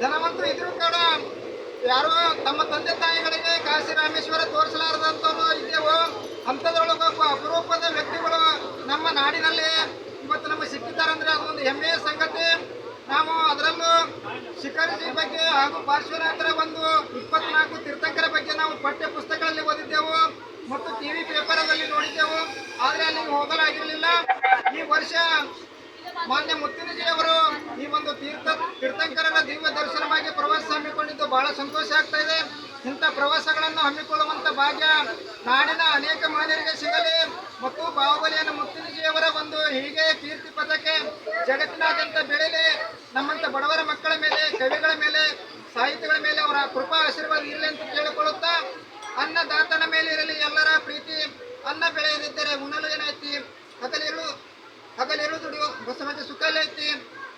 ಜನವಂತರು ಇದ್ರು ಕೂಡ ಯಾರೋ ತಮ್ಮ ತಂದೆ ತಾಯಿಗಳಿಗೆ ಕಾಶಿ ರಾಮೇಶ್ವರ ತೋರಿಸಲಾರದಂತವರು ಇದ್ದೇವೋ ಅಂಥದ್ರೊಳಗ ಅಪರೂಪದ ವ್ಯಕ್ತಿಗಳು ನಮ್ಮ ನಾಡಿನಲ್ಲಿ ಇವತ್ತು ನಮಗೆ ಸಿಕ್ಕಿದ್ದಾರಂದ್ರೆ ಅದೊಂದು ಹೆಮ್ಮೆಯ ಸಂಗತಿ. ನಾವು ಅದರಲ್ಲೂ ಶಿಖರ್ಜಿ ಬಗ್ಗೆ ಹಾಗೂ ಪಾರ್ಶ್ವನಾಥರ ಒಂದು 24 ತೀರ್ಥಂಕರ ಬಗ್ಗೆ ನಾವು ಪಠ್ಯ ಪುಸ್ತಕಗಳಲ್ಲಿ ಓದಿದ್ದೆವು ಮತ್ತು ಟಿವಿ ಪೇಪರಲ್ಲಿ ನೋಡಿದ್ದೆವು. ಆದರೆ ಅಲ್ಲಿಗೆ ಹೋಗಲಾಗಿರಲಿಲ್ಲ. ಈ ವರ್ಷ ಮಾನ್ಯ ಮುತ್ತಿನಜಿ ಅವರು ಈ ಒಂದು ತೀರ್ಥಂಕರರ ದಿವ್ಯ ದರ್ಶನವಾಗಿ ಪ್ರವಾಸ ಹಮ್ಮಿಕೊಂಡಿದ್ದು ಬಹಳ ಸಂತೋಷ ಆಗ್ತಾ ಇದೆ. ಇಂಥ ಪ್ರವಾಸಗಳನ್ನು ಹಮ್ಮಿಕೊಳ್ಳುವಂತ ಭಾಗ್ಯ ನಾಡಿನ ಅನೇಕ ಮಾನ್ಯರಿಗೆ ಸಿಗಲಿ ಮತ್ತು ಬಾಹುಬಲಿಯನ್ನು ಮುತ್ತಿನಜಿಯವರ ಒಂದು ಹೀಗೆ ಕೀರ್ತಿ ಪದಕ್ಕೆ ಜಗತ್ತಿನಾದ್ಯಂತ ಬೆಳೆಯಲಿ. ನಮ್ಮಂತ ಬಡವರ ಮಕ್ಕಳ ಮೇಲೆ, ಕವಿಗಳ ಮೇಲೆ, ಸಾಹಿತಿಗಳ ಮೇಲೆ ಅವರ ಕೃಪಾ ಆಶೀರ್ವಾದ ಇರಲಿ ಅಂತ ಕೇಳಿಕೊಳ್ಳುತ್ತಾ, ಅನ್ನದಾತನ ಮೇಲೆ ಇರಲಿ ಎಲ್ಲರ ಪ್ರೀತಿ. ಅನ್ನ ಬೆಳೆಯದಿದ್ದರೆ ಉಣ್ಣಲು ಏನೈತಿ, ಹಗಲಿರುಳು ದುಡಿಯೋ ಬಸವಜ ಸುಖಲ್ಲಿ ಐತಿ,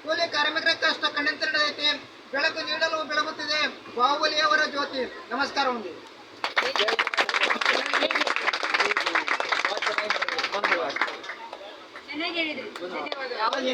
ಕೂಲಿ ಕಾರ್ಮಿಕರ ಕಷ್ಟ ಕಣ್ಣಿಂದ ನಡೆದೈತಿ, ಬೆಳಕು ನೀಡಲು ಬೆಳಗುತ್ತಿದೆ ಬಾಹುಬಲಿಯವರ ಜ್ಯೋತಿ. ನಮಸ್ಕಾರ. ಒಂದು ಚೆನ್ನಾಗಿ ಹೇಳಿದ್ರಿ.